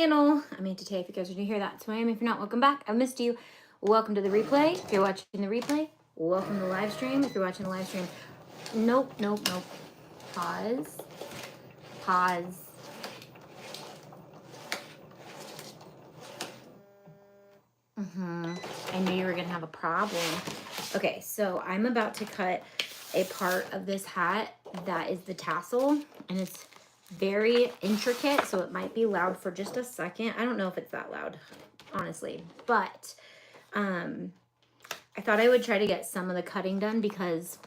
channel. I'm Auntie Tay. If you guys are new here, that's who I am. If you're not, welcome back. I missed you. Welcome to the replay. If you're watching the replay, welcome to the live stream. If you're watching the live stream, nope. Pause. I knew you were gonna have a problem. Okay, so I'm about to cut a part of this hat that is the tassel, and it's very intricate, so it might be loud for just a second. I don't know if it's that loud, honestly, but I thought I would try to get some of the cutting done because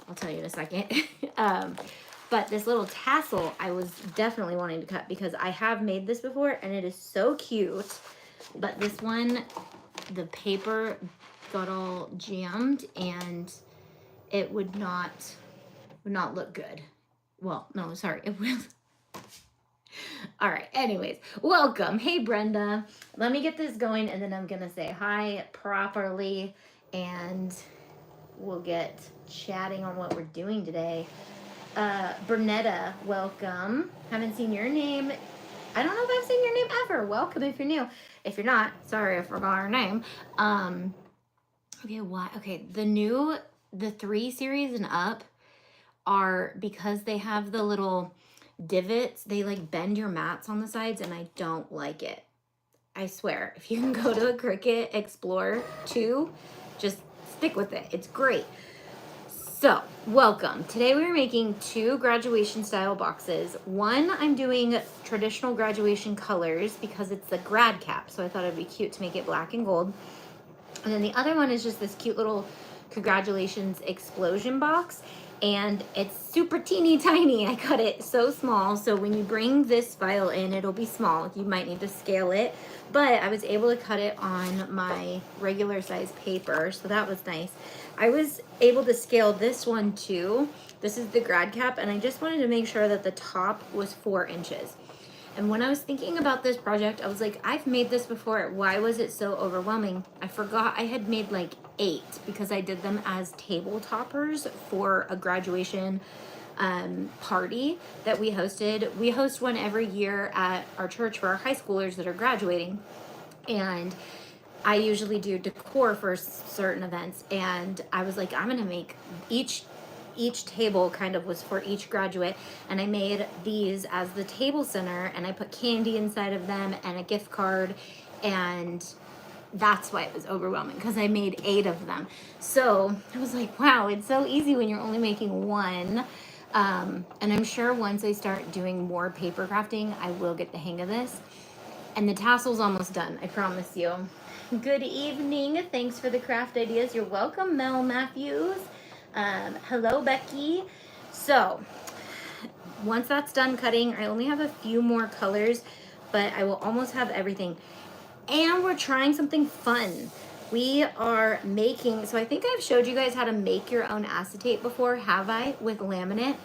I'll tell you in a second. But this little tassel I was definitely wanting to cut because I have made this before and it is so cute. But this one, the paper got all jammed and it would not look good. Well, no, sorry, it will. All right, anyways, welcome. Hey, Brenda. Let me get this going and then I'm gonna say hi properly and we'll get chatting on what we're doing today. Bernetta, welcome. Haven't seen your name. I don't know if I've seen your name ever. Welcome if you're new. If you're not, sorry, I forgot her name. Okay, what? Okay, the 3 series and up are, because they have the little divots, they like bend your mats on the sides and I don't like it. I swear, if you can go to a Cricut Explorer 2, just stick with it. It's great. So, welcome. Today we are making 2 graduation style boxes. One, I'm doing traditional graduation colors because it's the grad cap, so I thought it'd be cute to make it black and gold. And then the other one is just this cute little congratulations explosion box, and it's super teeny tiny. I cut it so small, so when you bring this file in, it'll be small. You might need to scale it, but I was able to cut it on my regular size paper, so that was nice. I was able to scale this one too. This is the grad cap, and I just wanted to make sure that the top was 4 inches. And when I was thinking about this project, I was like, I've made this before. Why was it so overwhelming? I forgot I had made like 8 because I did them as table toppers for a graduation party that we hosted. We host one every year at our church for our high schoolers that are graduating. And I usually do decor for certain events, and I was like, I'm gonna make each table kind of was for each graduate, and I made these as the table center, and I put candy inside of them and a gift card, and that's why it was overwhelming because I made 8 of them. So I was like, wow, it's so easy when you're only making 1. And I'm sure once I start doing more paper crafting, I will get the hang of this. And the tassel's almost done, I promise you. Good evening. Thanks for the craft ideas. You're welcome, Mel Matthews. Hello, Becky. So once that's done cutting, I only have a few more colors, but I will almost have everything. And we're trying something fun. We are making, so I think I've showed you guys how to make your own acetate before, have I? With laminate.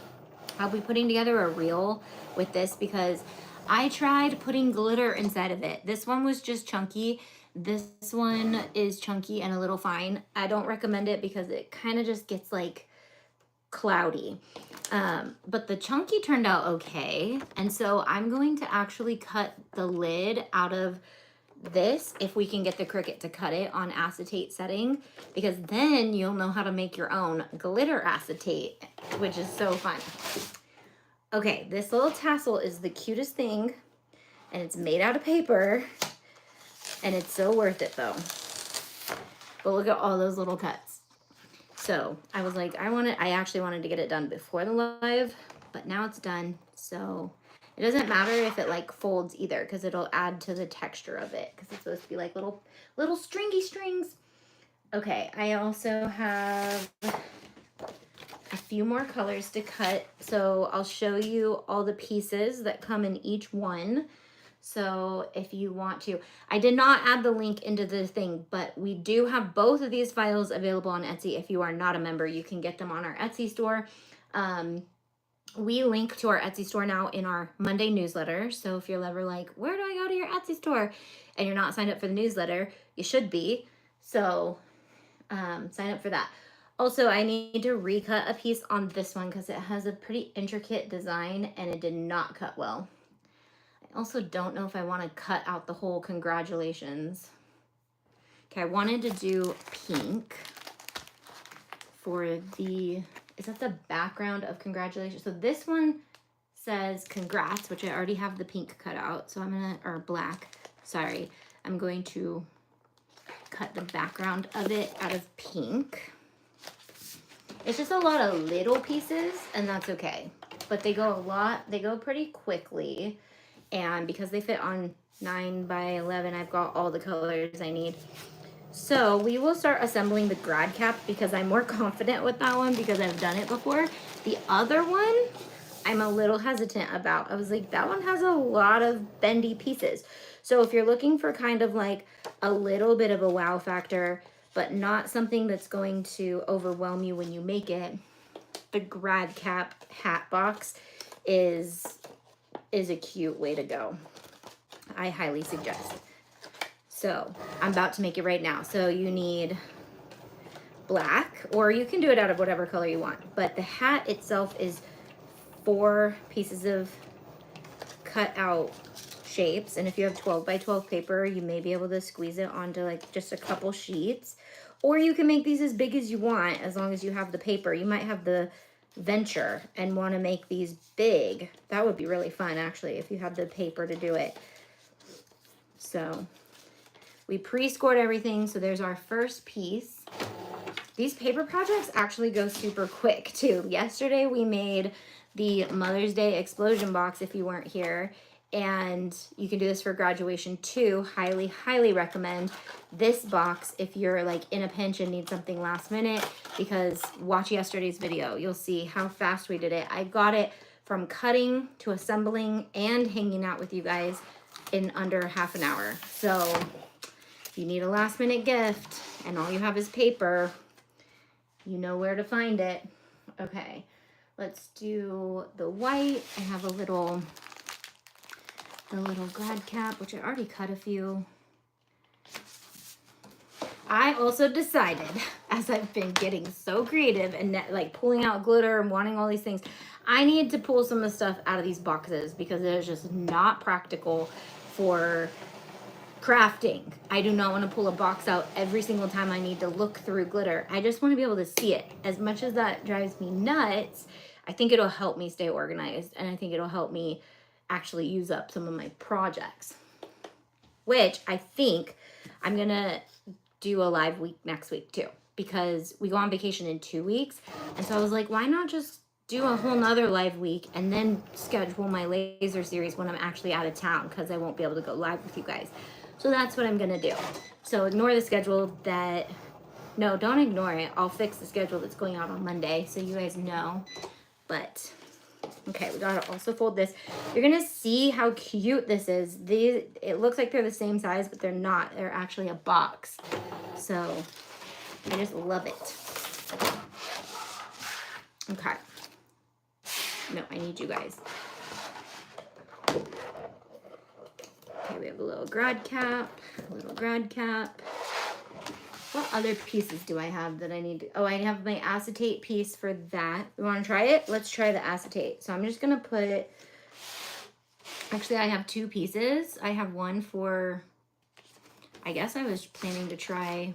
I'll be putting together a reel with this because I tried putting glitter inside of it. This one was just chunky. This one is chunky and a little fine. I don't recommend it because it kind of just gets like cloudy. But the chunky turned out okay. And so I'm going to actually cut the lid out of this if we can get the Cricut to cut it on acetate setting, because then you'll know how to make your own glitter acetate, which is so fun. Okay, this little tassel is the cutest thing, and it's made out of paper, and it's so worth it though. But look at all those little cuts. So I was like, I actually wanted to get it done before the live, but now it's done. So it doesn't matter if it like folds either, because it'll add to the texture of it, because it's supposed to be like little stringy strings. Okay, I also have a few more colors to cut, so I'll show you all the pieces that come in each one. So if you want to, I did not add the link into the thing, but we do have both of these files available on Etsy. If you are not a member, you can get them on our Etsy store. We link to our Etsy store now in our Monday newsletter. So if you're ever like, where do I go to your Etsy store? And you're not signed up for the newsletter, you should be. So sign up for that. Also, I need to recut a piece on this one because it has a pretty intricate design and it did not cut well. I Also don't know if I want to cut out the whole congratulations. Okay, I wanted to do pink for the, is that the background of congratulations? So this one says congrats, which I already have the pink cut out. So I'm gonna, or black, sorry. I'm going to cut the background of it out of pink. It's just a lot of little pieces, and that's okay. But they go they go pretty quickly. And because they fit on 9x11, I've got all the colors I need. So we will start assembling the grad cap because I'm more confident with that one because I've done it before. The other one, I'm a little hesitant about. I was like, that one has a lot of bendy pieces. So if you're looking for kind of like a little bit of a wow factor, but not something that's going to overwhelm you when you make it, the grad cap hat box is a cute way to go. I highly suggest. So I'm about to make it right now. So you need black, or you can do it out of whatever color you want. But the hat itself is 4 pieces of cut out shapes. And if you have 12x12 paper, you may be able to squeeze it onto like just a couple sheets. Or you can make these as big as you want as long as you have the paper. You might have the venture and want to make these big. That would be really fun actually if you have the paper to do it. So we pre-scored everything, so there's our first piece. These paper projects actually go super quick too. Yesterday we made the Mother's Day explosion box if you weren't here, and you can do this for graduation too. Highly, highly recommend this box if you're like in a pinch and need something last minute, because watch yesterday's video. You'll see how fast we did it. I got it from cutting to assembling and hanging out with you guys in under half an hour. So if you need a last minute gift and all you have is paper, you know where to find it. Okay, let's do the white. I have the little grad cap, which I already cut a few. I also decided, as I've been getting so creative and like pulling out glitter and wanting all these things, I need to pull some of the stuff out of these boxes because it is just not practical for crafting. I do not want to pull a box out every single time I need to look through glitter. I just want to be able to see it. As much as that drives me nuts, I think it'll help me stay organized, and I think it'll help me actually use up some of my projects, which I think I'm gonna do a live week next week too, because we go on vacation in 2 weeks. And so I was like, why not just do a whole nother live week and then schedule my laser series when I'm actually out of town, because I won't be able to go live with you guys. So that's what I'm gonna do. So ignore the schedule that, no, don't ignore it. I'll fix the schedule that's going out on Monday so you guys know. But okay, we gotta also fold this. You're gonna see how cute this is. These, it looks like they're the same size, but they're not. They're actually a box. So I just love it. Okay. No, I need you guys. Okay, we have a little grad cap, a little grad cap. What other pieces do I have that I need to, oh, I have my acetate piece for that. You want to try it? Let's try the acetate. So I'm just going to put, actually I have 2 pieces. I have one for, I guess I was planning to try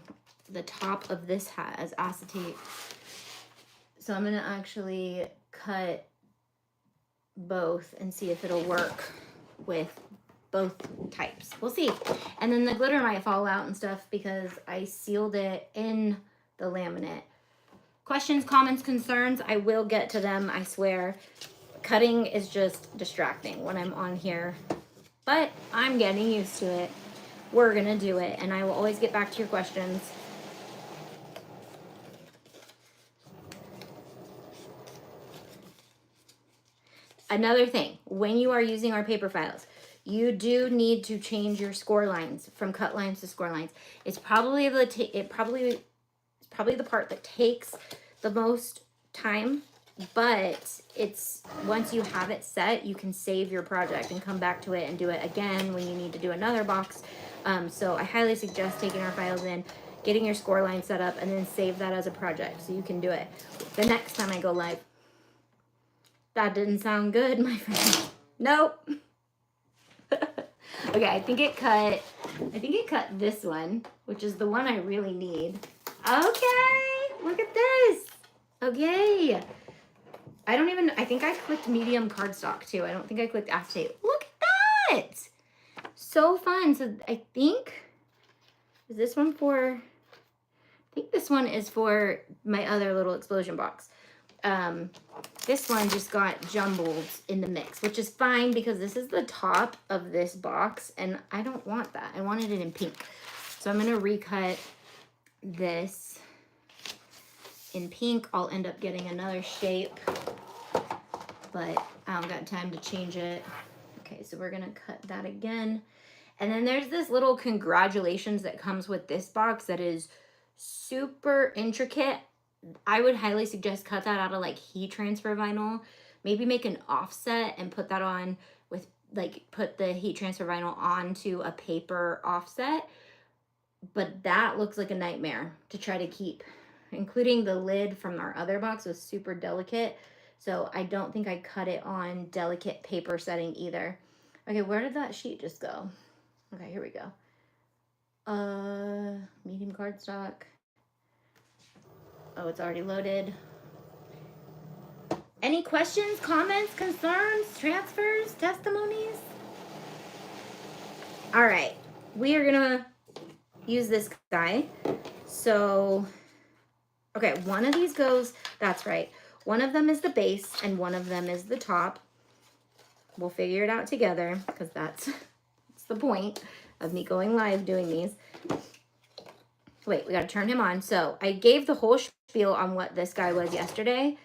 the top of this hat as acetate. So I'm going to actually cut both and see if it'll work with both types. We'll see. And then the glitter might fall out and stuff because I sealed it in the laminate. Questions, comments, concerns, I will get to them, I swear. Cutting is just distracting when I'm on here, but I'm getting used to it. We're gonna do it, and I will always get back to your questions. Another thing, when you are using our paper files, you do need to change your score lines from cut lines to score lines. It's probably the part that takes the most time, but it's, once you have it set, you can save your project and come back to it and do it again when you need to do another box. So I highly suggest taking our files in, getting your score line set up, and then save that as a project so you can do it the next time I go live. That didn't sound good, my friend. Nope. Okay, I think it cut this one, which is the one I really need. Okay, look at this. Okay. I think I clicked medium cardstock too. I don't think I clicked acetate. Look at that. So fun. So I think, is this one for, I think this one is for my other little explosion box. This one just got jumbled in the mix, which is fine because this is the top of this box and I don't want that. I wanted it in pink. So I'm gonna recut this in pink. I'll end up getting another shape, but I don't got time to change it. Okay, so we're gonna cut that again. And then there's this little congratulations that comes with this box that is super intricate. I would highly suggest cut that out of like heat transfer vinyl. Maybe make an offset and put that on with like, put the heat transfer vinyl onto a paper offset. But that looks like a nightmare to try to keep. Including the lid from our other box was super delicate. So I don't think I cut it on delicate paper setting either. Okay, where did that sheet just go? Okay, here we go. Medium cardstock. Oh, it's already loaded. Any questions, comments, concerns, transfers, testimonies? All right, we are gonna use this guy. So, okay, one of these goes, that's right. One of them is the base and one of them is the top. We'll figure it out together because that's the point of me going live doing these. Wait, we got to turn him on. So I gave the whole spiel on what this guy was yesterday.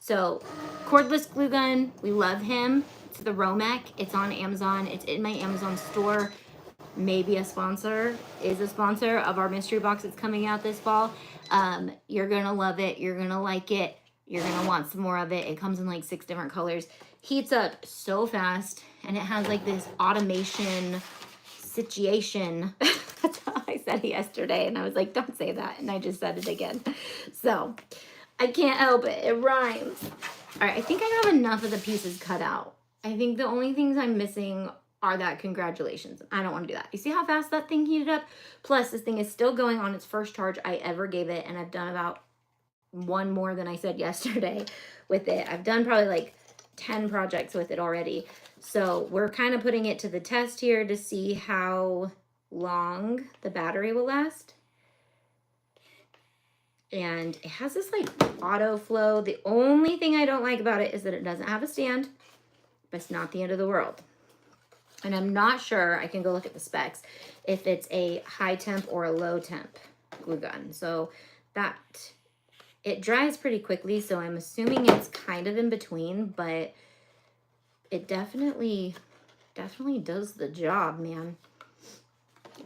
So cordless glue gun, we love him. It's the Romek. It's on Amazon. It's in my Amazon store. Maybe a sponsor, is a sponsor of our mystery box that's coming out this fall. You're going to love it. You're going to like it. You're going to want some more of it. It comes in like 6 different colors. Heats up so fast. And it has like this automation situation. That's how I said it yesterday. And I was like, don't say that. And I just said it again. So I can't help it. It rhymes. All right. I think I have enough of the pieces cut out. I think the only things I'm missing are that congratulations. I don't want to do that. You see how fast that thing heated up? Plus, this thing is still going on its first charge I ever gave it. And I've done about one more than I said yesterday with it. I've done probably like 10 projects with it already. So we're kind of putting it to the test here to see how long the battery will last. And it has this like auto flow. The only thing I don't like about it is that it doesn't have a stand, but it's not the end of the world. And I'm not sure, I can go look at the specs, if it's a high temp or a low temp glue gun. So that, it dries pretty quickly, so I'm assuming it's kind of in between, but it definitely does the job, man.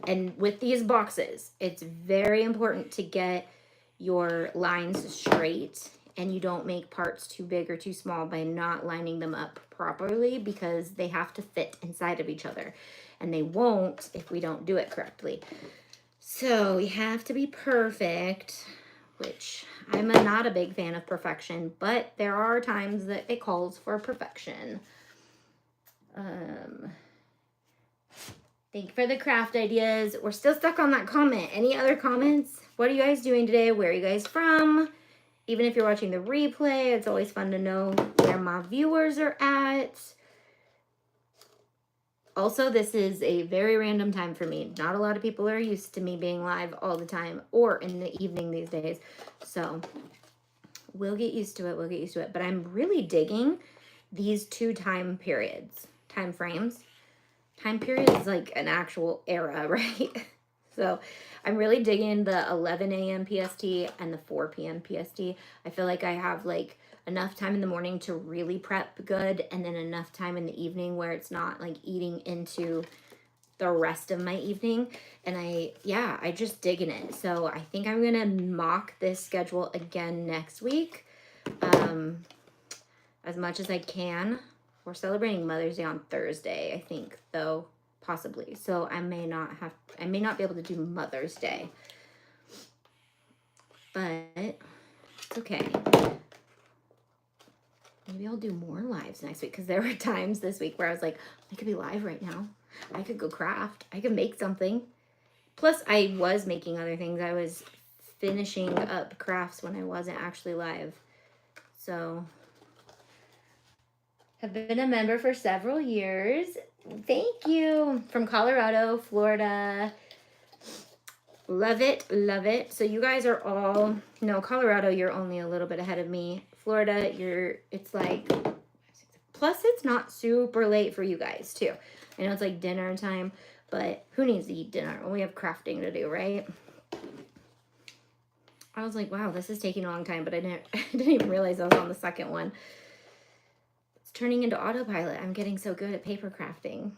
And with these boxes, it's very important to get your lines straight and you don't make parts too big or too small by not lining them up properly, because they have to fit inside of each other and they won't if we don't do it correctly. So we have to be perfect, which I'm not a big fan of perfection, but there are times that it calls for perfection. Thank you for the craft ideas. We're still stuck on that comment. Any other comments? What are you guys doing today? Where are you guys from? Even if you're watching the replay, it's always fun to know where my viewers are at. Also, this is a very random time for me. Not a lot of people are used to me being live all the time or in the evening these days. So we'll get used to it. We'll get used to it. But I'm really digging these 2 time periods, time frames. Time period is like an actual era, right? So I'm really digging the 11 a.m. PST and the 4 p.m. PST. I feel like I have like enough time in the morning to really prep good, and then enough time in the evening where it's not like eating into the rest of my evening. And I just digging it. So I think I'm gonna mock this schedule again next week, as much as I can. We're celebrating Mother's Day on Thursday, I think, though, possibly. So I may not be able to do Mother's Day. But it's okay. Maybe I'll do more lives next week, because there were times this week where I was like, I could be live right now. I could go craft. I could make something. Plus, I was making other things. I was finishing up crafts when I wasn't actually live. So, have been a member for several years. Thank you. From Colorado, Florida. Love it, love it. So you guys are all, no, Colorado, you're only a little bit ahead of me. Florida, it's like, plus it's not super late for you guys too. I know it's like dinner time, but who needs to eat dinner when we have crafting to do, right? I was like, wow, this is taking a long time, but I didn't even realize I was on the second one. It's turning into autopilot. I'm getting so good at paper crafting.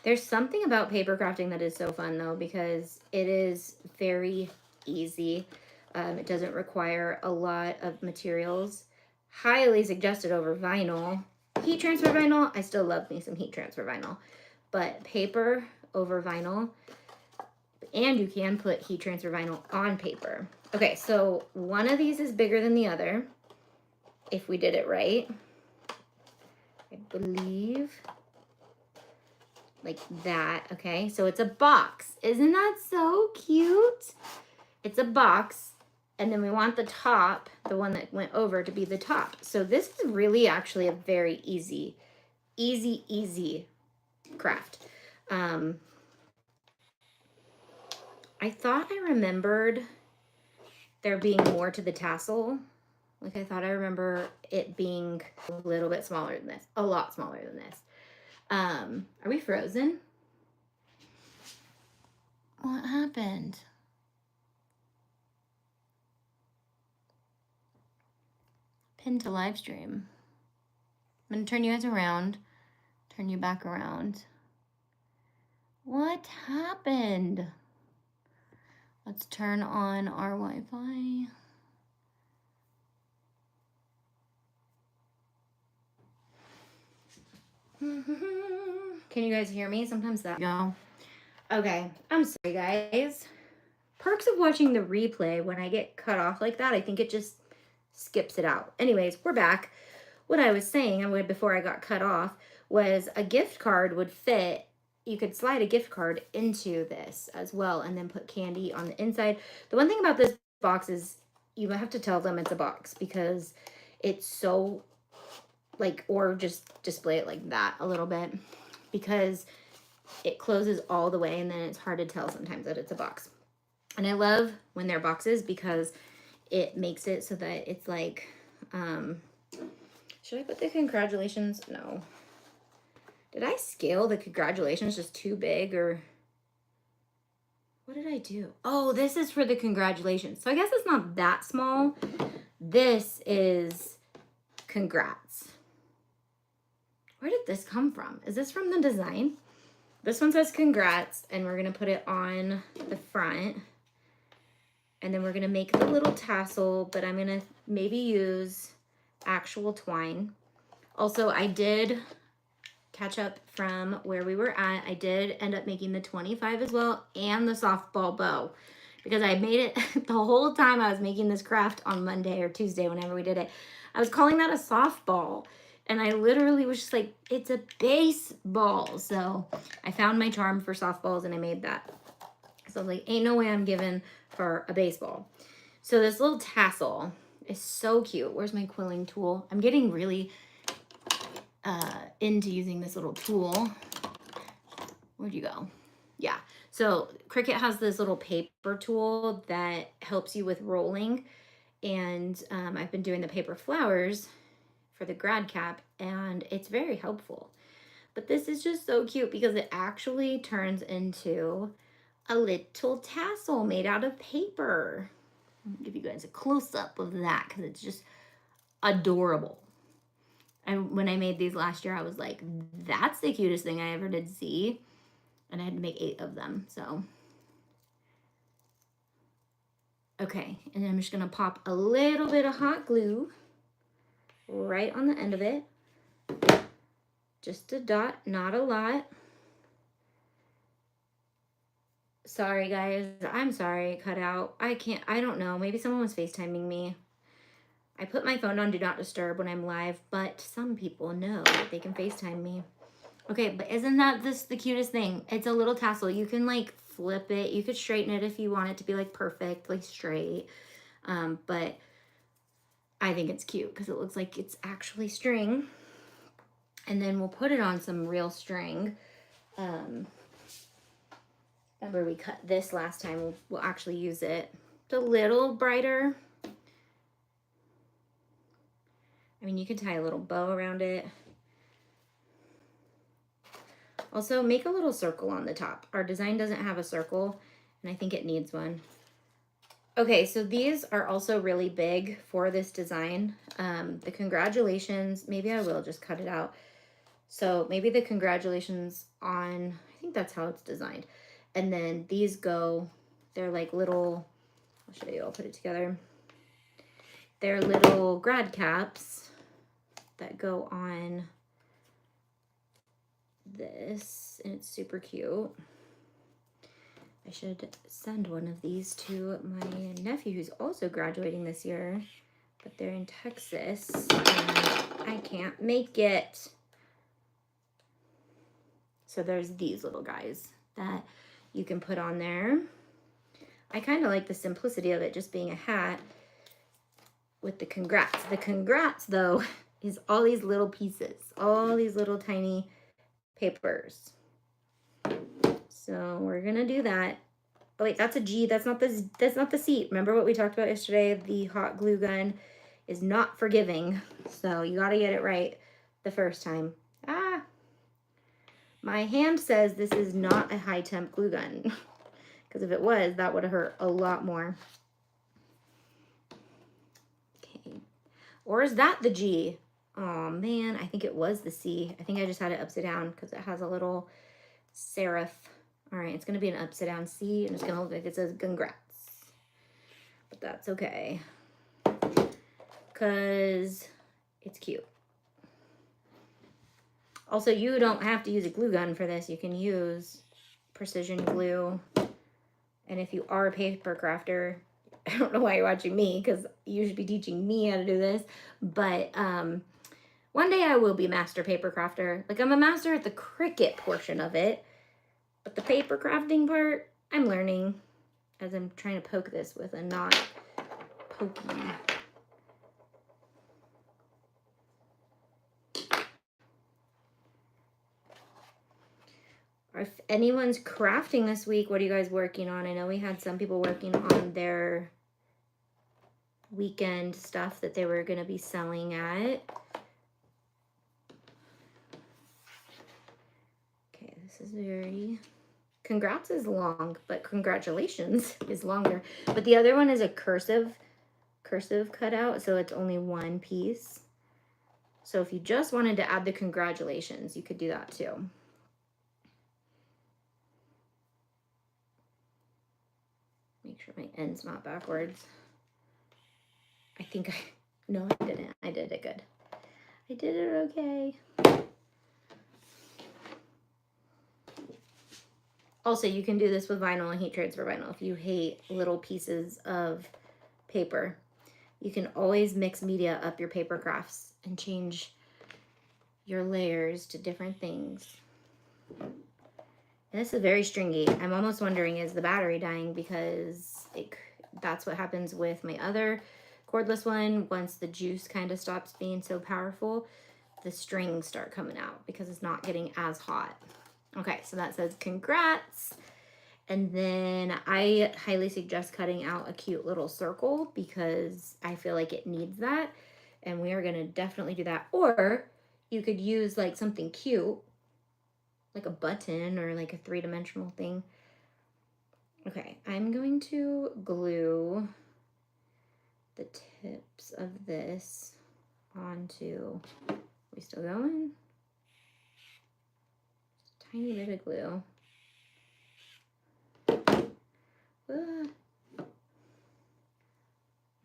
There's something about paper crafting that is so fun though, because it is very easy. It doesn't require a lot of materials. Highly suggested over vinyl. Heat transfer vinyl, I still love me some heat transfer vinyl, but paper over vinyl, and you can put heat transfer vinyl on paper. Okay, so one of these is bigger than the other, if we did it right. I believe like that, okay? So it's a box. Isn't that so cute? It's a box, and then we want the top, the one that went over, to be the top. So this is really actually a very easy craft. I thought I remembered there being more to the tassel. Like I thought I remember it being a little bit smaller than this, a lot smaller than this. Are we frozen? What happened? Pin to live stream. I'm gonna turn you guys around, turn you back around. What happened? Let's turn on our Wi-Fi. Can you guys hear me? Sometimes that go. Okay, I'm sorry guys. Perks of watching the replay, when I get cut off like that, I think it just skips it out. Anyways, we're back. What I was saying, before I got cut off, was a gift card would fit. You could slide a gift card into this as well and then put candy on the inside. The one thing about this box is you have to tell them it's a box, because it's so, like, or just display it like that a little bit, because it closes all the way and then it's hard to tell sometimes that it's a box. And I love when they're boxes because it makes it so that it's like, should I put the congratulations? No. Did I scale the congratulations just too big, or what did I do? Oh, this is for the congratulations. So I guess it's not that small. This is congrats. Where did this come from? Is this from the design? This one says congrats, and we're gonna put it on the front. And then we're gonna make the little tassel, but I'm gonna maybe use actual twine. Also, I did catch up from where we were at. I did end up making the 25 as well, and the softball bow, because I made it the whole time I was making this craft on Monday or Tuesday, whenever we did it. I was calling that a softball, and I literally was just like, it's a baseball. So I found my charm for softballs and I made that. So like, ain't no way I'm giving for a baseball. So this little tassel is so cute. Where's my quilling tool? I'm getting really into using this little tool. Where'd you go? Yeah. So Cricut has this little paper tool that helps you with rolling. And I've been doing the paper flowers for the grad cap, and it's very helpful. But this is just so cute because it actually turns into a little tassel made out of paper. I'll give you guys a close-up of that because it's just adorable. And when I made these last year, I was like, that's the cutest thing I ever did see. And I had to make 8 of them, so. Okay, and then I'm just gonna pop a little bit of hot glue right on the end of it. Just a dot, not a lot. Sorry guys, I'm sorry it cut out. I don't know, maybe someone was FaceTiming me. I put my phone on Do Not Disturb when I'm live, but some people know that they can FaceTime me. Okay, but isn't that this the cutest thing? It's a little tassel. You can like flip it. You could straighten it if you want it to be like perfectly straight. But I think it's cute because it looks like it's actually string. And then we'll put it on some real string. Remember we cut this last time. We'll actually use it. It's a little brighter. I mean, you could tie a little bow around it. Also, make a little circle on the top. Our design doesn't have a circle, and I think it needs one. Okay, so these are also really big for this design. The congratulations, maybe I will just cut it out. So maybe the congratulations on, I think that's how it's designed. And then these go, they're like little, I'll show you, I'll put it together. They're little grad caps that go on this, and it's super cute. I should send one of these to my nephew who's also graduating this year, but they're in Texas and I can't make it. So there's these little guys that you can put on there. I kind of like the simplicity of it just being a hat with the congrats. The congrats though is all these little pieces, all these little tiny papers. So we're gonna do that. Oh wait, that's a G. That's not the C. Remember what we talked about yesterday? The hot glue gun is not forgiving. So you gotta get it right the first time. Ah, my hand says this is not a high temp glue gun. Because if it was, that would have hurt a lot more. Okay. Or is that the G? Oh man, I think it was the C. I think I just had it upside down because it has a little serif. All right, it's going to be an upside down C, and it's going to look like it says congrats. But that's okay. Because it's cute. Also, you don't have to use a glue gun for this. You can use precision glue. And if you are a paper crafter, I don't know why you're watching me, because you should be teaching me how to do this. But one day I will be master paper crafter. Like, I'm a master at the Cricut portion of it. But the paper crafting part, I'm learning as I'm trying to poke this with a not pokey. Or if anyone's crafting this week, what are you guys working on? I know we had some people working on their weekend stuff that they were going to be selling at. Okay, this is very... Congrats is long, but congratulations is longer. But the other one is a cursive cutout, so it's only one piece. So if you just wanted to add the congratulations, you could do that too. Make sure my end's not backwards. I think no, I didn't. I did it good. I did it okay. Also, you can do this with vinyl and heat transfer vinyl. If you hate little pieces of paper, you can always mix media up your paper crafts and change your layers to different things. And this is very stringy. I'm almost wondering, is the battery dying? Because that's what happens with my other cordless one. Once the juice kind of stops being so powerful, the strings start coming out because it's not getting as hot. Okay, so that says congrats. And then I highly suggest cutting out a cute little circle because I feel like it needs that. And we are going to definitely do that. Or you could use like something cute, like a button or like a three-dimensional thing. Okay, I'm going to glue the tips of this onto, are we still going? Tiny bit of glue.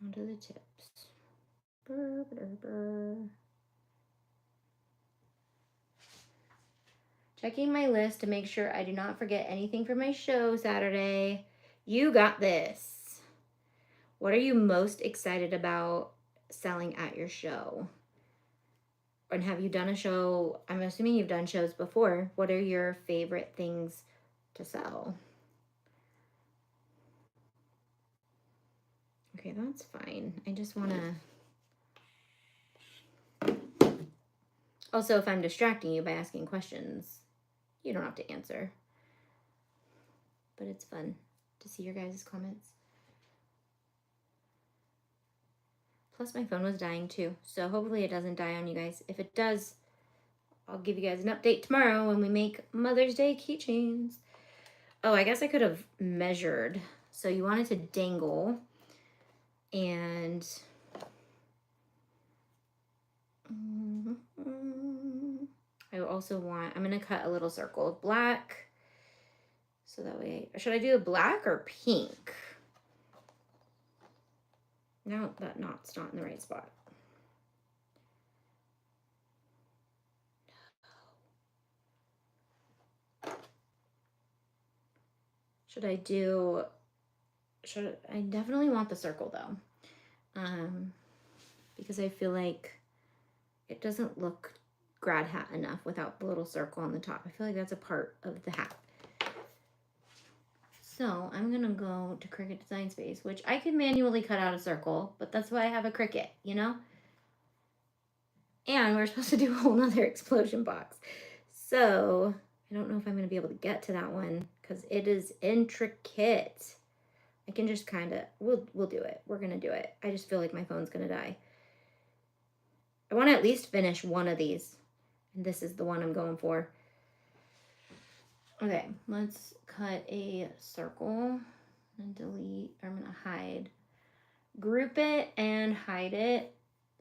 Onto the tips. Burr, burr, burr. Checking my list to make sure I do not forget anything for my show Saturday. You got this. What are you most excited about selling at your show? And have you done a show? I'm assuming you've done shows before. What are your favorite things to sell? Okay, that's fine. I just want to... Also, if I'm distracting you by asking questions, you don't have to answer. But it's fun to see your guys' comments. Plus, my phone was dying too, so hopefully it doesn't die on you guys. If it does, I'll give you guys an update tomorrow when we make Mother's Day keychains. Oh, I guess I could have measured. So you want it to dangle, and I also want, I'm gonna cut a little circle of black. So that way, should I do a black or pink? No, that knot's not in the right spot. Should I do, I definitely want the circle though. Because I feel like it doesn't look grad hat enough without the little circle on the top. I feel like that's a part of the hat. So I'm gonna go to Cricut Design Space, which I can manually cut out a circle, but that's why I have a Cricut, you know? And we're supposed to do a whole nother explosion box. So I don't know if I'm gonna be able to get to that one because it is intricate. I can just kind of, we'll do it. We're gonna do it. I just feel like my phone's gonna die. I wanna at least finish one of these. And this is the one I'm going for. Okay, let's cut a circle and delete. I'm gonna hide, group it and hide it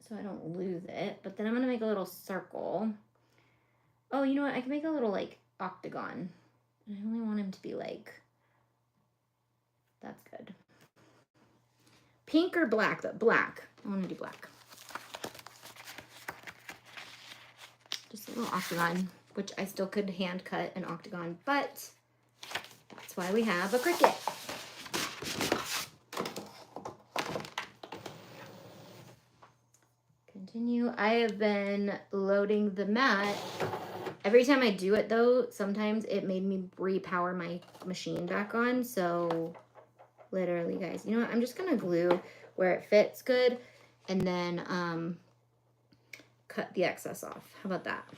so I don't lose it. But then I'm gonna make a little circle. Oh, you know what? I can make a little like octagon. I only want him to be like, that's good. Pink or black though? Black. I wanna do black. Just a little octagon, which I still could hand cut an octagon, but that's why we have a Cricut. Continue. I have been loading the mat. Every time I do it though, sometimes it made me repower my machine back on. So literally guys, you know what? I'm just gonna glue where it fits good and then cut the excess off. How about that?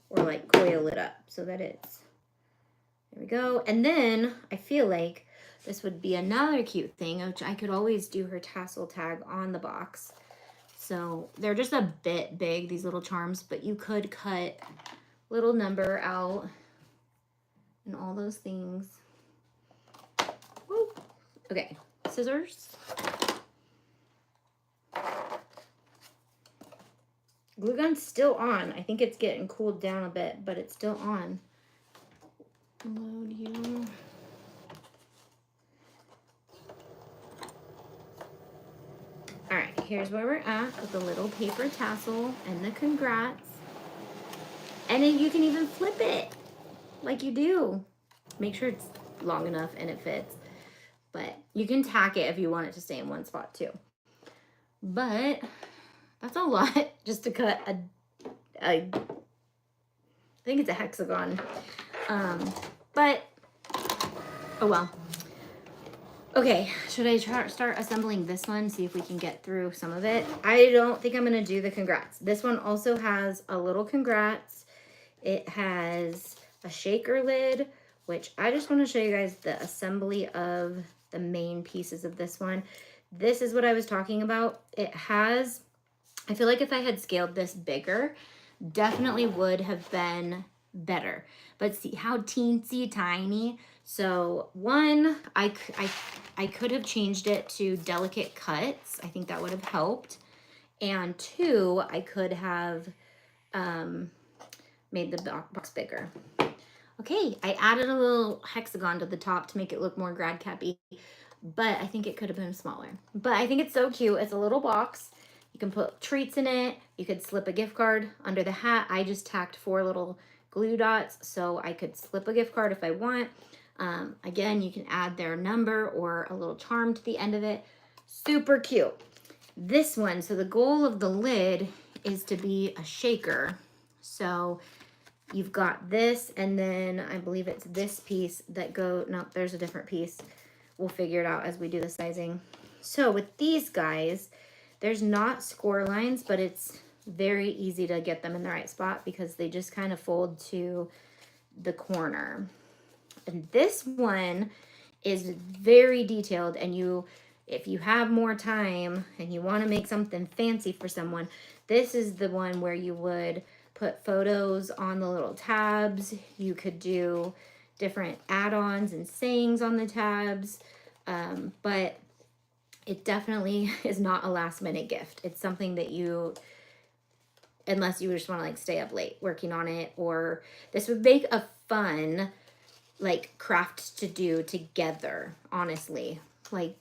Or like coil it up so that it's, there we go. And then I feel like this would be another cute thing, which I could always do her tassel tag on the box. So they're just a bit big, these little charms, but you could cut little number out and all those things. Woo. Okay, scissors. Glue gun's still on. I think it's getting cooled down a bit, but it's still on. Load you. All right, here's where we're at with the little paper tassel and the congrats. And then you can even flip it like you do. Make sure it's long enough and it fits. But you can tack it if you want it to stay in one spot too. But that's a lot just to cut I think it's a hexagon. But, oh well. Okay, should I start assembling this one, see if we can get through some of it? I don't think I'm gonna do the congrats. This one also has a little congrats. It has a shaker lid, which I just wanna show you guys the assembly of the main pieces of this one. This is what I was talking about. It has, I feel like if I had scaled this bigger, definitely would have been better. But see how teensy tiny. So one, I could have changed it to delicate cuts. I think that would have helped. And two, I could have made the box bigger. Okay, I added a little hexagon to the top to make it look more grad cappy, but I think it could have been smaller. But I think it's so cute. It's a little box. You can put treats in it. You could slip a gift card under the hat. I just tacked 4 little glue dots so I could slip a gift card if I want. Again, you can add their number or a little charm to the end of it. Super cute. This one, so the goal of the lid is to be a shaker. So you've got this, and then I believe it's this piece that no, there's a different piece. We'll figure it out as we do the sizing. So with these guys, there's not score lines, but it's very easy to get them in the right spot because they just kind of fold to the corner. And this one is very detailed, and if you have more time and you want to make something fancy for someone, this is the one where you would put photos on the little tabs. You could do different add-ons and sayings on the tabs, but it definitely is not a last-minute gift. It's something that unless you just want to like stay up late working on it, or this would make a fun like craft to do together, honestly, like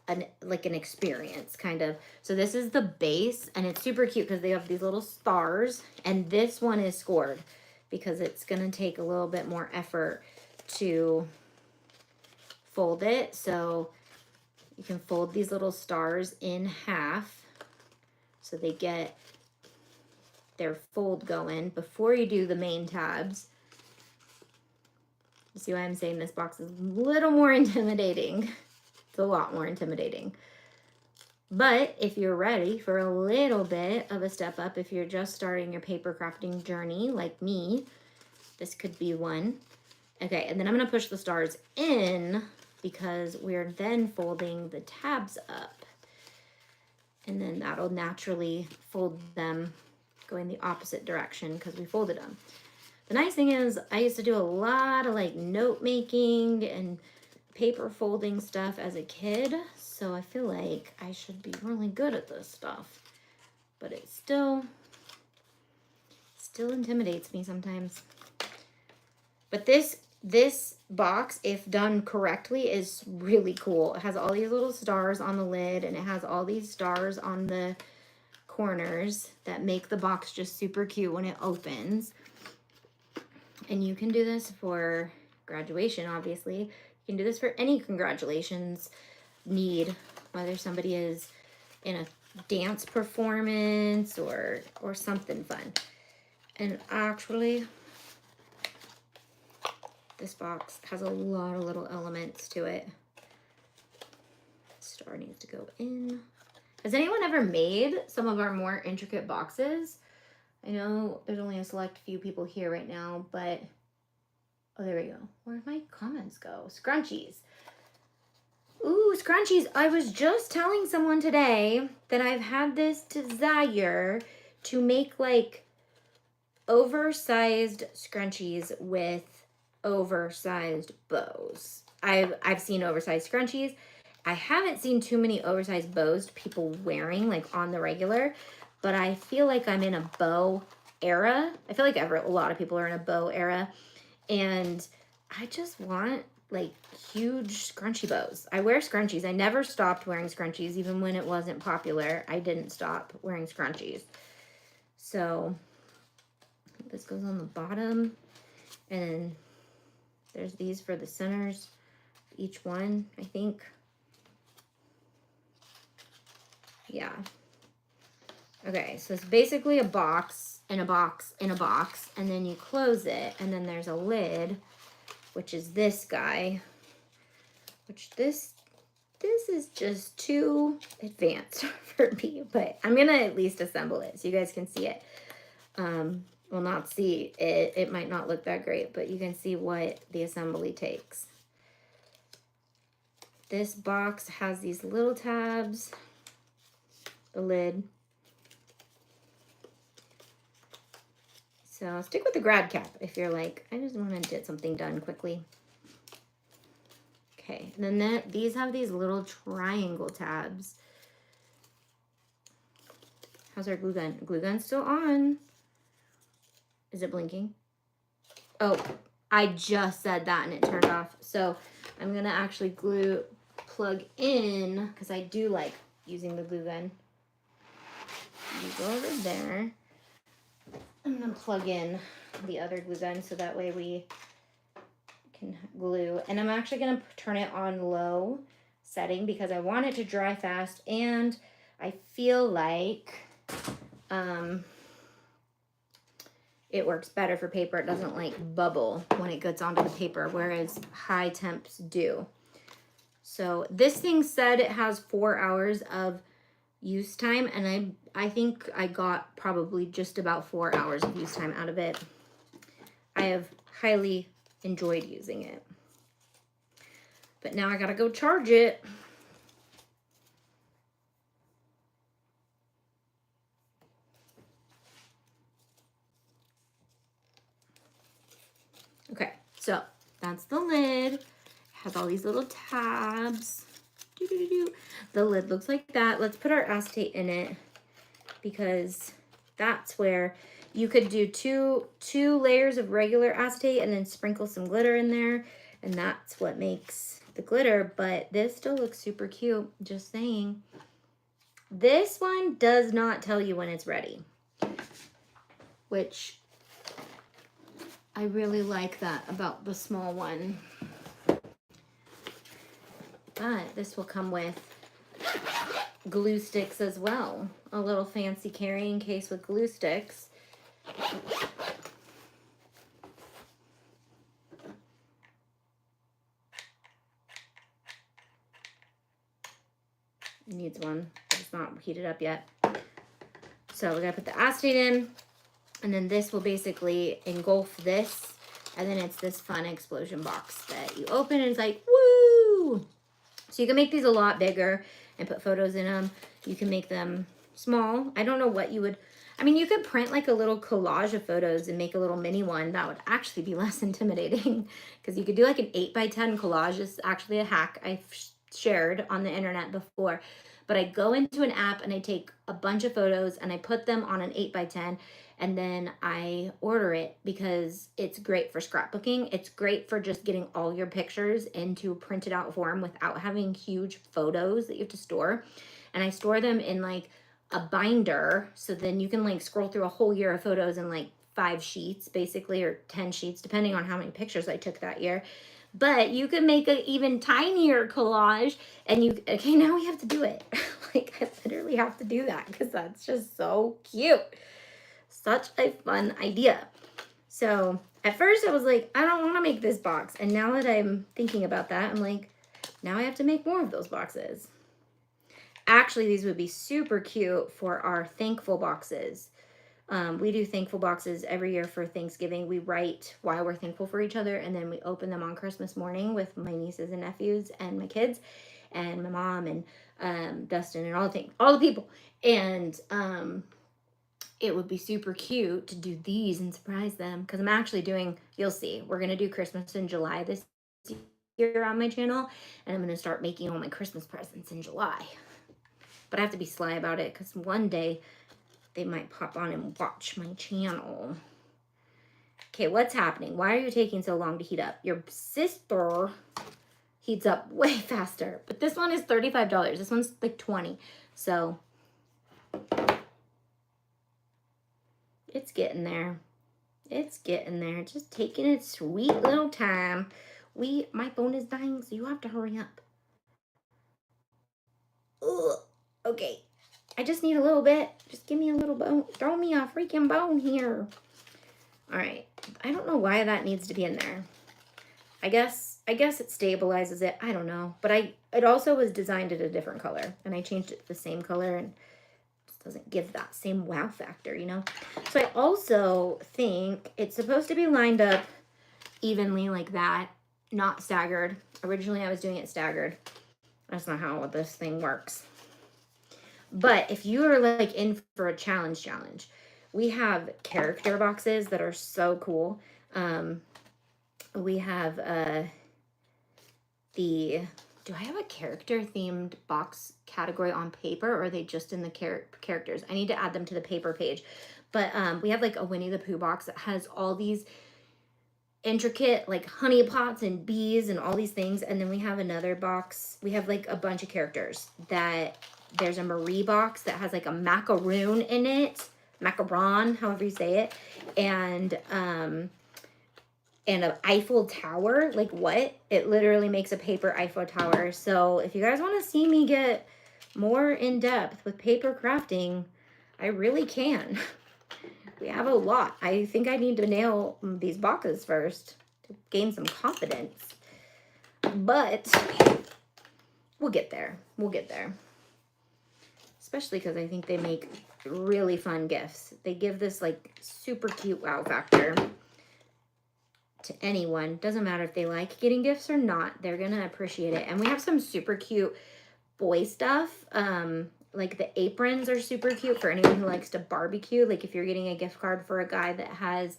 an experience kind of. So this is the base, and it's super cute because they have these little stars, and this one is scored because it's gonna take a little bit more effort to fold it. So you can fold these little stars in half so they get their fold going before you do the main tabs. You see why I'm saying this box is a little more intimidating. It's a lot more intimidating. But if you're ready for a little bit of a step up, if you're just starting your paper crafting journey like me, this could be one. Okay, and then I'm gonna push the stars in because we're then folding the tabs up. And then that'll naturally fold them going the opposite direction because we folded them. The nice thing is I used to do a lot of like note making and paper folding stuff as a kid, so I feel like I should be really good at this stuff, but it still intimidates me sometimes. But this box, if done correctly, is really cool. It has all these little stars on the lid, and it has all these stars on the corners that make the box just super cute when it opens. And you can do this for graduation, obviously. You can do this for any congratulations need, whether somebody is in a dance performance or something fun. And actually, this box has a lot of little elements to it. Star needs to go in. Has anyone ever made some of our more intricate boxes? I know there's only a select few people here right now, but oh, there we go. Where'd my comments go? Scrunchies. Ooh, scrunchies. I was just telling someone today that I've had this desire to make like oversized scrunchies with oversized bows. I've seen oversized scrunchies. I haven't seen too many oversized bows people wearing like on the regular, but I feel like I'm in a bow era. I feel like a lot of people are in a bow era, and I just want like huge scrunchy bows. I wear scrunchies. I never stopped wearing scrunchies, even when it wasn't popular. I didn't stop wearing scrunchies. So this goes on the bottom, and then there's these for the centers, each one, I think. Yeah. Okay, so it's basically a box in a box in a box, and then you close it, and then there's a lid, which is this guy, which this is just too advanced for me, but I'm gonna at least assemble it so you guys can see it. Well, not see it, it might not look that great, but you can see what the assembly takes. This box has these little tabs, the lid. So stick with the grad cap if you're like, I just want to get something done quickly. Okay, and then these have these little triangle tabs. How's our glue gun? Glue gun's still on. Is it blinking? Oh, I just said that and it turned off. So I'm gonna actually plug in, because I do like using the glue gun. You go over there. I'm gonna plug in the other glue gun so that way we can glue. And I'm actually gonna turn it on low setting because I want it to dry fast, and I feel like it works better for paper. It doesn't like bubble when it gets onto the paper, whereas high temps do. So this thing said it has 4 hours of use time, and I think I got probably just about 4 hours of use time out of it. I have highly enjoyed using it. But now I gotta go charge it. Okay, so that's the lid. It has all these little tabs. The lid looks like that. Let's put our acetate in it because that's where you could do two layers of regular acetate and then sprinkle some glitter in there, and that's what makes the glitter. But this still looks super cute, just saying. This one does not tell you when it's ready, which I really like that about the small one. But this will come with glue sticks as well. A little fancy carrying case with glue sticks. It needs one, but it's not heated up yet. So we gotta put the acetate in, and then this will basically engulf this, and then it's this fun explosion box that you open and it's like, woo! So you can make these a lot bigger and put photos in them. You can make them small. I don't know what you would, I mean, you could print like a little collage of photos and make a little mini one. That would actually be less intimidating because you could do like an 8x10 collage. It's actually a hack I've shared on the internet before. But I go into an app and I take a bunch of photos and I put them on an 8x10, and then I order it because it's great for scrapbooking. It's great for just getting all your pictures into printed out form without having huge photos that you have to store. And I store them in like a binder, so then you can like scroll through a whole year of photos in like 5 sheets basically, or 10 sheets depending on how many pictures I took that year. But you can make an even tinier collage, and you, okay, now we have to do it. Like I literally have to do that because that's just so cute. Such a fun idea. So at first I was like, I don't want to make this box. And now that I'm thinking about that, I'm like, now I have to make more of those boxes. Actually, these would be super cute for our thankful boxes. We do thankful boxes every year for Thanksgiving. We write why we're thankful for each other, and then we open them on Christmas morning with my nieces and nephews and my kids and my mom and Dustin and all the people. And it would be super cute to do these and surprise them, because I'm actually doing, you'll see, we're going to do Christmas in July this year on my channel, and I'm going to start making all my Christmas presents in July. But I have to be sly about it because one day they might pop on and watch my channel. Okay, what's happening? Why are you taking so long to heat up? Your sister heats up way faster, but this one is $35. This one's like $20. So it's getting there. It's getting there. Just taking its sweet little time. My phone is dying, so you have to hurry up. Ugh. Okay. I just need a little bit. Just give me a little bone. Throw me a freaking bone here. All right. I don't know why that needs to be in there. I guess it stabilizes it. I don't know. But it also was designed at a different color, and I changed it to the same color, and doesn't give that same wow factor, you know? So I also think it's supposed to be lined up evenly like that, not staggered. Originally I was doing it staggered. That's not how this thing works. But if you are like in for a challenge, we have character boxes that are so cool. We have do I have a character themed box category on paper, or are they just in the characters? I need to add them to the paper page. But we have like a Winnie the Pooh box that has all these intricate like honey pots and bees and all these things. And then we have another box. We have like a bunch of characters that there's a Marie box that has like a macaroon in it, macaron, however you say it. And an Eiffel Tower. Like what? It literally makes a paper Eiffel Tower. So if you guys want to see me get more in depth with paper crafting, I really can. We have a lot. I think I need to nail these boxes first to gain some confidence. But we'll get there. We'll get there. Especially because I think they make really fun gifts. They give this like super cute wow factor to anyone. Doesn't matter if they like getting gifts or not. They're going to appreciate it. And we have some super cute boy stuff. Like the aprons are super cute for anyone who likes to barbecue. Like if you're getting a gift card for a guy that has,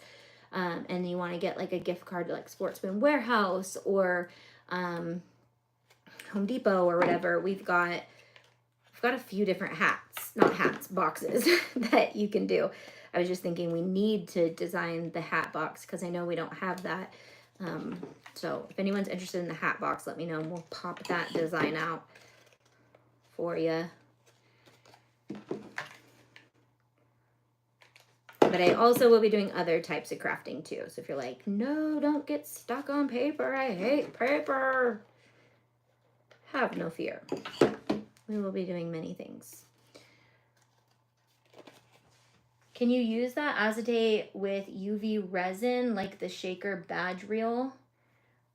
and you want to get like a gift card to like Sportsman Warehouse or Home Depot or whatever, we've got a few different boxes that you can do. I was just thinking we need to design the hat box because I know we don't have that. So if anyone's interested in the hat box, let me know and we'll pop that design out for you. But I also will be doing other types of crafting too. So if you're like, no, don't get stuck on paper. I hate paper. Have no fear. We will be doing many things. Can you use that acetate with UV resin like the shaker badge reel?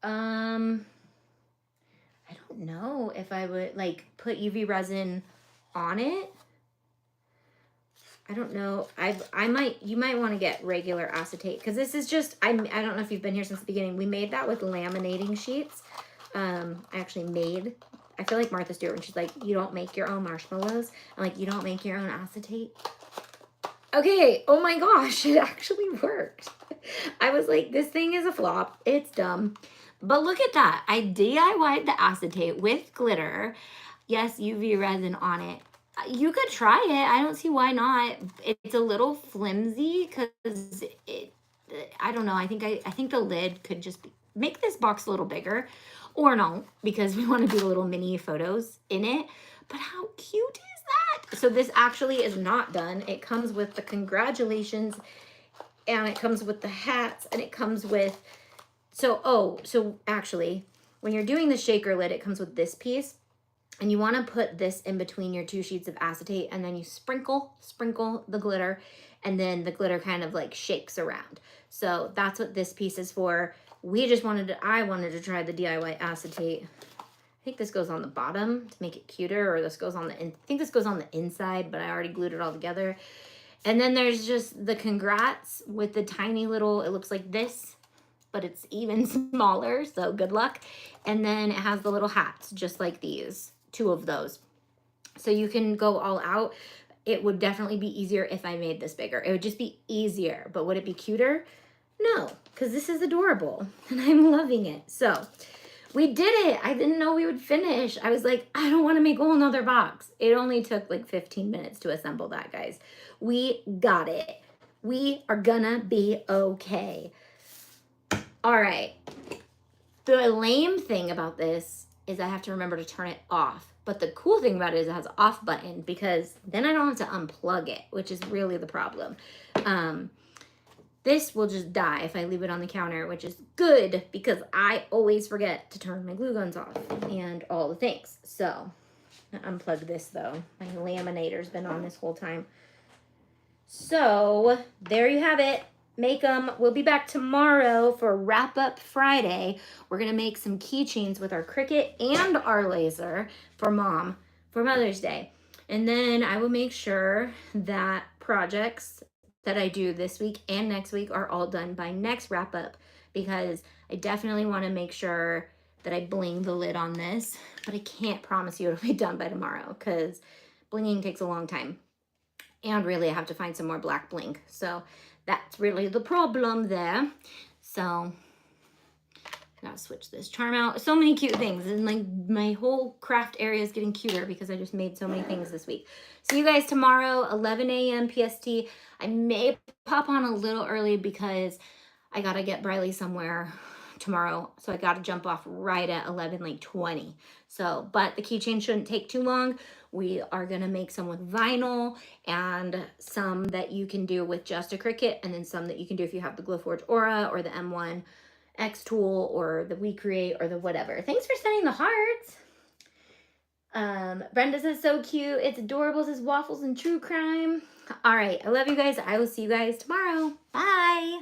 I don't know if I would like put UV resin on it. I don't know. You might want to get regular acetate because this is just, I don't know if you've been here since the beginning. We made that with laminating sheets. I feel like Martha Stewart when she's like, you don't make your own marshmallows. I'm like, you don't make your own acetate. Okay, oh my gosh, it actually worked. I was like, this thing is a flop. It's dumb. But look at that. I DIY'd the acetate with glitter. Yes, UV resin on it. You could try it. I don't see why not. It's a little flimsy because I don't know. I think the lid could just make this box a little bigger or no, because we want to do little mini photos in it. But how cute is that? So this actually is not done. It comes with the congratulations and it comes with the hats and it comes with, so actually when you're doing the shaker lid, it comes with this piece. And you want to put this in between your 2 sheets of acetate and then you sprinkle the glitter and then the glitter kind of like shakes around. So that's what this piece is for. I wanted to try the DIY acetate. I think this goes on the bottom to make it cuter, or this goes on I think this goes on the inside, but I already glued it all together. And then there's just the congrats with the tiny little, it looks like this, but it's even smaller, so good luck. And then it has the little hats, just like these. 2 of those. So you can go all out. It would definitely be easier if I made this bigger. It would just be easier, but would it be cuter? No, because this is adorable and I'm loving it. So we did it. I didn't know we would finish. I was like, I don't want to make a whole nother box. It only took like 15 minutes to assemble that, guys. We got it. We are gonna be okay. All right. The lame thing about this is I have to remember to turn it off. But the cool thing about it is it has an off button because then I don't have to unplug it, which is really the problem. This will just die if I leave it on the counter, which is good because I always forget to turn my glue guns off and all the things. So I'm gonna unplug this though. My laminator's been on this whole time. So there you have it. Make them. We'll be back tomorrow for Wrap Up Friday. We're going to make some keychains with our Cricut and our laser for Mom for Mother's Day. And then I will make sure that projects that I do this week and next week are all done by next Wrap Up because I definitely want to make sure that I bling the lid on this. But I can't promise you it'll be done by tomorrow because blinging takes a long time. And really, I have to find some more black bling. So that's really the problem there. So gotta switch this charm out. So many cute things. And like my whole craft area is getting cuter because I just made so many things this week. See you guys tomorrow, 11 a.m. PST. I may pop on a little early because I gotta get Briley somewhere tomorrow. So I gotta jump off right at 11:20. So, but the keychain shouldn't take too long. We are gonna make some with vinyl and some that you can do with just a Cricut, and then some that you can do if you have the Glowforge Aura or the M1 X tool or the WeCreate or the whatever. Thanks for sending the hearts. Brenda says so cute. It's adorable, says waffles and true crime. All right. I love you guys. I will see you guys tomorrow. Bye.